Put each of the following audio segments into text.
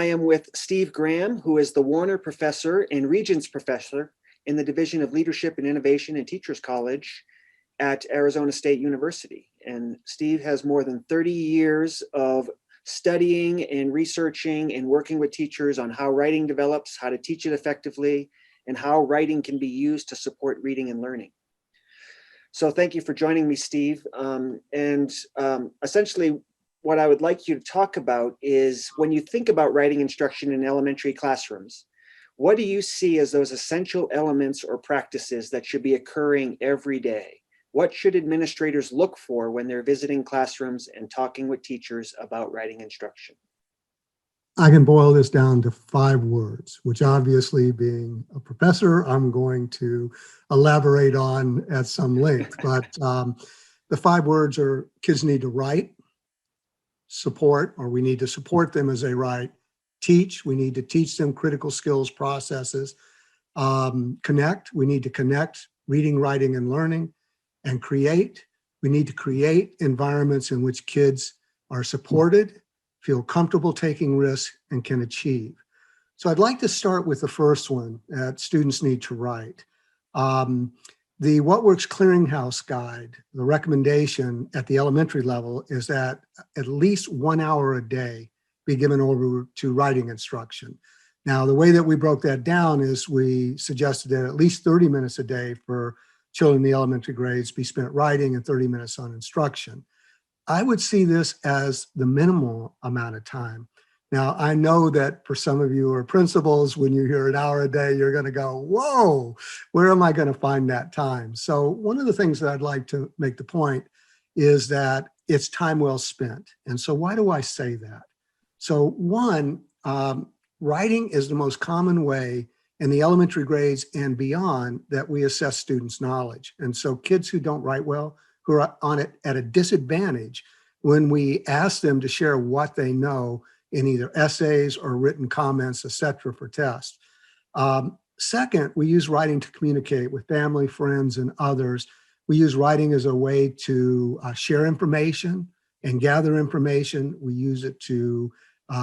am with Steve Graham, who is the Warner Professor and Regents Professor in the Division of Leadership and Innovation and Teachers College at Arizona State University. And Steve has more than 30 years of studying and researching and working with teachers on how writing develops, how to teach it effectively, and how writing can be used to support reading and learning. So thank you for joining me, Steve. Essentially, what I would like you to talk about is when you think about writing instruction in elementary classrooms, what do you see as those essential elements or practices that should be occurring every day? What should administrators look for when they're visiting classrooms and talking with teachers about writing instruction? I can boil this down to 5 words, which obviously being a professor, I'm going to elaborate on at some length. But the 5 words are: kids need to write, support, or we need to support them as they write, teach, we need to teach them critical skills processes, connect, we need to connect reading, writing, and learning, and create, we need to create environments in which kids are supported, feel comfortable taking risks, and can achieve. So I'd like to start with the first one, that students need to write. The What Works Clearinghouse Guide, the recommendation at the elementary level is that at least 1 hour a day be given over to writing instruction. Now, the way that we broke that down is we suggested that at least 30 minutes a day for children in the elementary grades be spent writing and 30 minutes on instruction. I would see this as the minimal amount of time. Now, I know that for some of you who are principals, when you hear an hour a day, you're going to go, whoa, where am I going to find that time? So one of the things that I'd like to make the point is that it's time well spent. And so why do I say that? So one, writing is the most common way in the elementary grades and beyond that we assess students' knowledge. And so kids who don't write well, who are on it at a disadvantage, when we ask them to share what they know in either essays or written comments, etc., for tests. Second, we use writing to communicate with family, friends, and others. We use writing as a way to share information and gather information. We use it to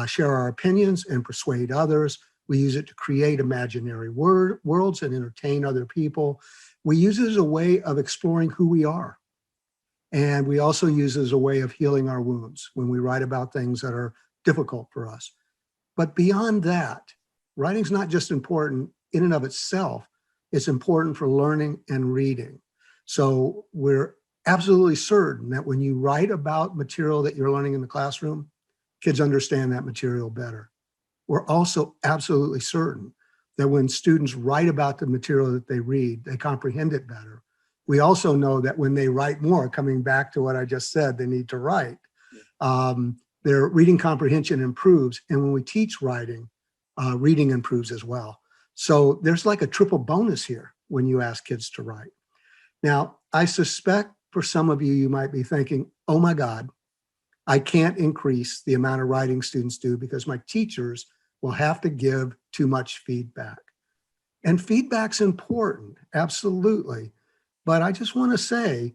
share our opinions and persuade others. We use it to create imaginary worlds and entertain other people. We use it as a way of exploring who we are. And we also use it as a way of healing our wounds when we write about things that are difficult for us. But beyond that, writing's not just important in and of itself, it's important for learning and reading. So we're absolutely certain that when you write about material that you're learning in the classroom, kids understand that material better. We're also absolutely certain that when students write about the material that they read, they comprehend it better. We also know that when they write more, coming back to what I just said, they need to write, their reading comprehension improves. And when we teach writing, reading improves as well. So there's like a triple bonus here when you ask kids to write. Now, I suspect for some of you, you might be thinking, oh my God, I can't increase the amount of writing students do because my teachers will have to give too much feedback. And feedback's important, absolutely. But I just want to say,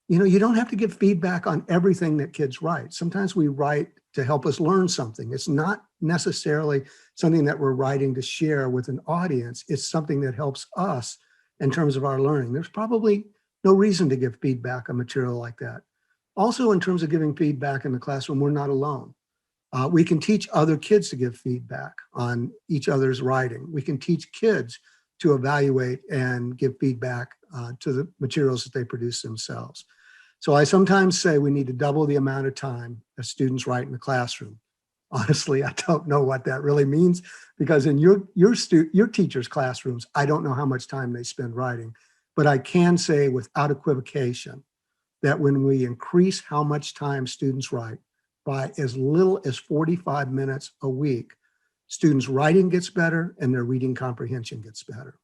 you don't have to give feedback on everything that kids write. Sometimes we write to help us learn something. It's not necessarily something that we're writing to share with an audience. It's something that helps us in terms of our learning. There's probably no reason to give feedback on material like that. Also, in terms of giving feedback in the classroom, we're not alone. We can teach other kids to give feedback on each other's writing. We can teach kids to evaluate and give feedback to the materials that they produce themselves. So I sometimes say we need to double the amount of time that students write in the classroom. Honestly, I don't know what that really means because in your teachers' classrooms, I don't know how much time they spend writing, but I can say without equivocation that when we increase how much time students write by as little as 45 minutes a week, students' writing gets better and their reading comprehension gets better.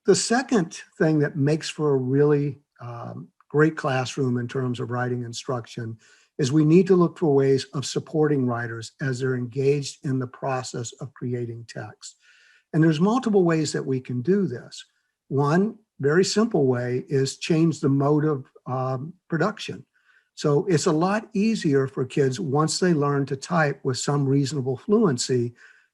The second thing that makes for a really great classroom in terms of writing instruction is we need to look for ways of supporting writers as they're engaged in the process of creating text. And there's multiple ways that we can do this. One very simple way is change the mode of production. So it's a lot easier for kids once they learn to type with some reasonable fluency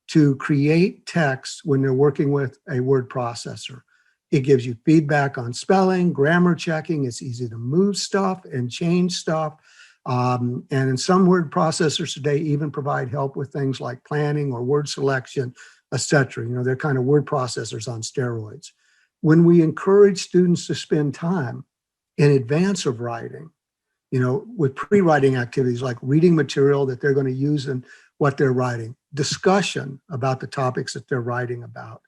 to create text when they're working with a word processor. It gives you feedback on spelling, grammar checking. It's easy to move stuff and change stuff. And in some word processors today even provide help with things like planning or word selection, etc. They're kind of word processors on steroids. When we encourage students to spend time in advance of writing, with pre-writing activities like reading material that they're going to use in what they're writing, discussion about the topics that they're writing about,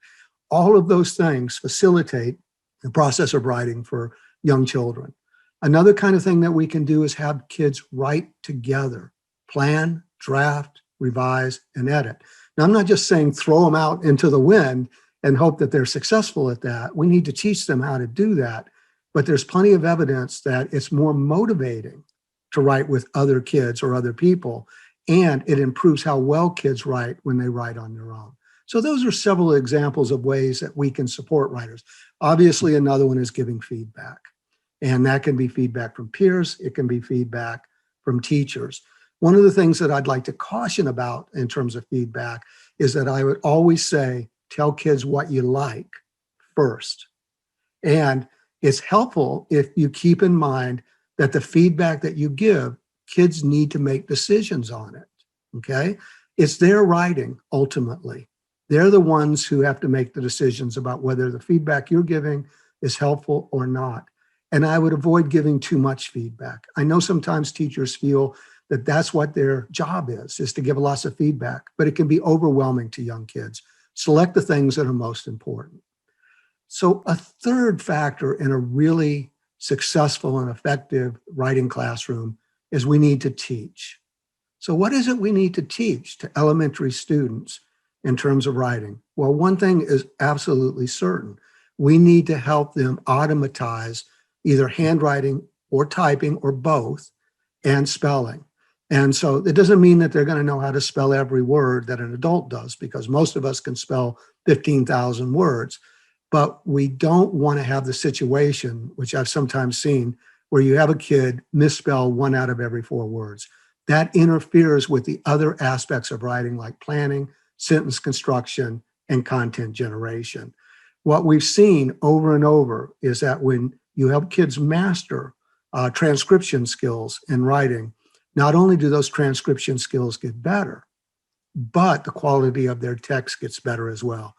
all of those things facilitate the process of writing for young children. Another kind of thing that we can do is have kids write together, plan, draft, revise, and edit. Now, I'm not just saying throw them out into the wind and hope that they're successful at that. We need to teach them how to do that. But there's plenty of evidence that it's more motivating to write with other kids or other people, and it improves how well kids write when they write on their own. So those are several examples of ways that we can support writers. Obviously, another one is giving feedback. And that can be feedback from peers. It can be feedback from teachers. One of the things that I'd like to caution about in terms of feedback is that I would always say, tell kids what you like first. And it's helpful if you keep in mind that the feedback that you give, kids need to make decisions on it, okay? It's their writing, ultimately. They're the ones who have to make the decisions about whether the feedback you're giving is helpful or not. And I would avoid giving too much feedback. I know sometimes teachers feel that that's what their job is to give lots of feedback, but it can be overwhelming to young kids. Select the things that are most important. So a third factor in a really successful and effective writing classroom is we need to teach. So what is it we need to teach to elementary students in terms of writing? Well, one thing is absolutely certain. We need to help them automatize either handwriting or typing or both, and spelling. And so it doesn't mean that they're going to know how to spell every word that an adult does, because most of us can spell 15,000 words. But we don't want to have the situation, which I've sometimes seen, where you have a kid misspell 1 out of every 4 words. That interferes with the other aspects of writing, like planning, sentence construction, and content generation. What we've seen over and over is that when you help kids master transcription skills in writing, not only do those transcription skills get better, but the quality of their text gets better as well.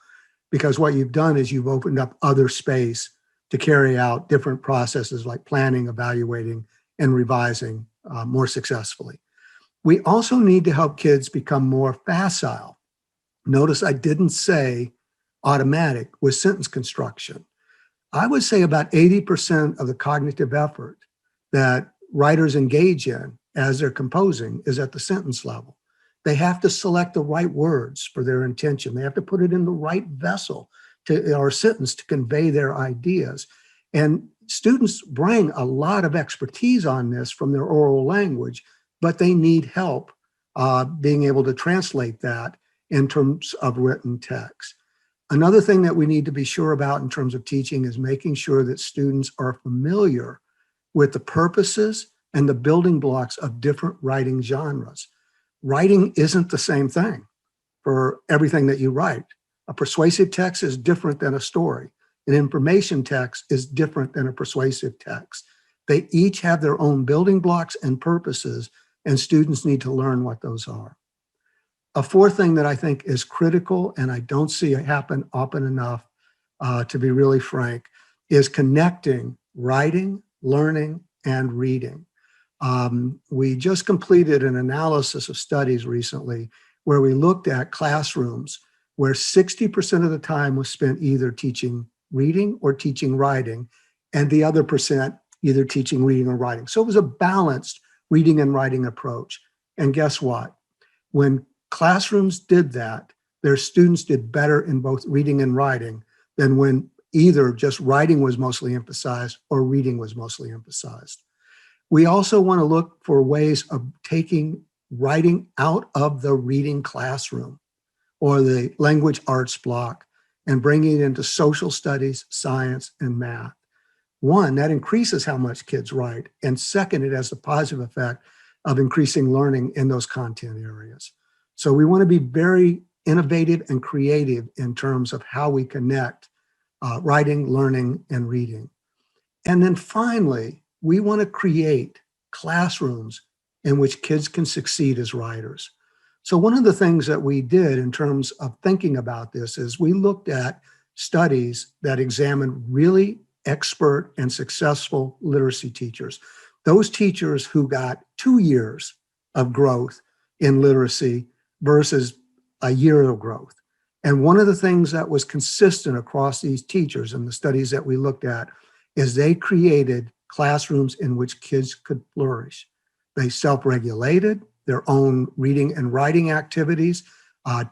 Because what you've done is you've opened up other space to carry out different processes like planning, evaluating, and revising more successfully. We also need to help kids become more facile. Notice I didn't say automatic with sentence construction. I would say about 80% of the cognitive effort that writers engage in as they're composing is at the sentence level. They have to select the right words for their intention. They have to put it in the right vessel or sentence to convey their ideas. And students bring a lot of expertise on this from their oral language, but they need help being able to translate that in terms of written text. Another thing that we need to be sure about in terms of teaching is making sure that students are familiar with the purposes and the building blocks of different writing genres. Writing isn't the same thing for everything that you write. A persuasive text is different than a story. An information text is different than a persuasive text. They each have their own building blocks and purposes, and students need to learn what those are. A fourth thing that I think is critical, and I don't see it happen often enough, to be really frank, is connecting writing, learning, and reading. We just completed an analysis of studies recently where we looked at classrooms where 60% of the time was spent either teaching reading or teaching writing, and the other percent either teaching reading or writing. So it was a balanced reading and writing approach. And guess what? When classrooms did that, their students did better in both reading and writing than when either just writing was mostly emphasized or reading was mostly emphasized. We also want to look for ways of taking writing out of the reading classroom or the language arts block and bringing it into social studies, science, and math. One, that increases how much kids write. And second, it has the positive effect of increasing learning in those content areas. So we want to be very innovative and creative in terms of how we connect writing, learning, and reading. And then finally, we want to create classrooms in which kids can succeed as writers. So one of the things that we did in terms of thinking about this is we looked at studies that examined really expert and successful literacy teachers, those teachers who got 2 years of growth in literacy versus a year of growth. And one of the things that was consistent across these teachers and the studies that we looked at is they created classrooms in which kids could flourish. They self-regulated their own reading and writing activities.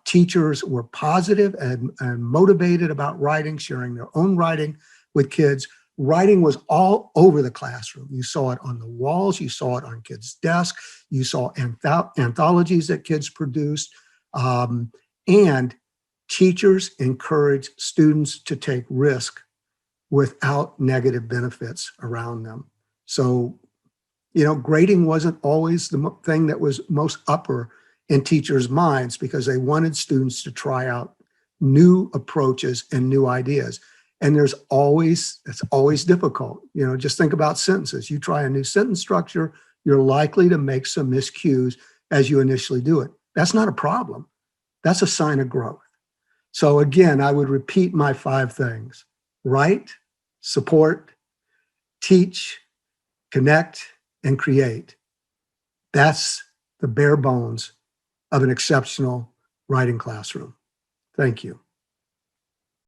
Teachers were positive and motivated about writing, sharing their own writing with kids. Writing was all over the classroom. You saw it on the walls, you saw it on kids' desks, you saw anthologies that kids produced, and teachers encouraged students to take risk without negative benefits around them. So, grading wasn't always the thing that was most upper in teachers' minds because they wanted students to try out new approaches and new ideas. And it's always difficult. Just think about sentences. You try a new sentence structure, you're likely to make some miscues as you initially do it. That's not a problem. That's a sign of growth. So again, I would repeat my 5 things: write, support, teach, connect, and create. That's the bare bones of an exceptional writing classroom. Thank you.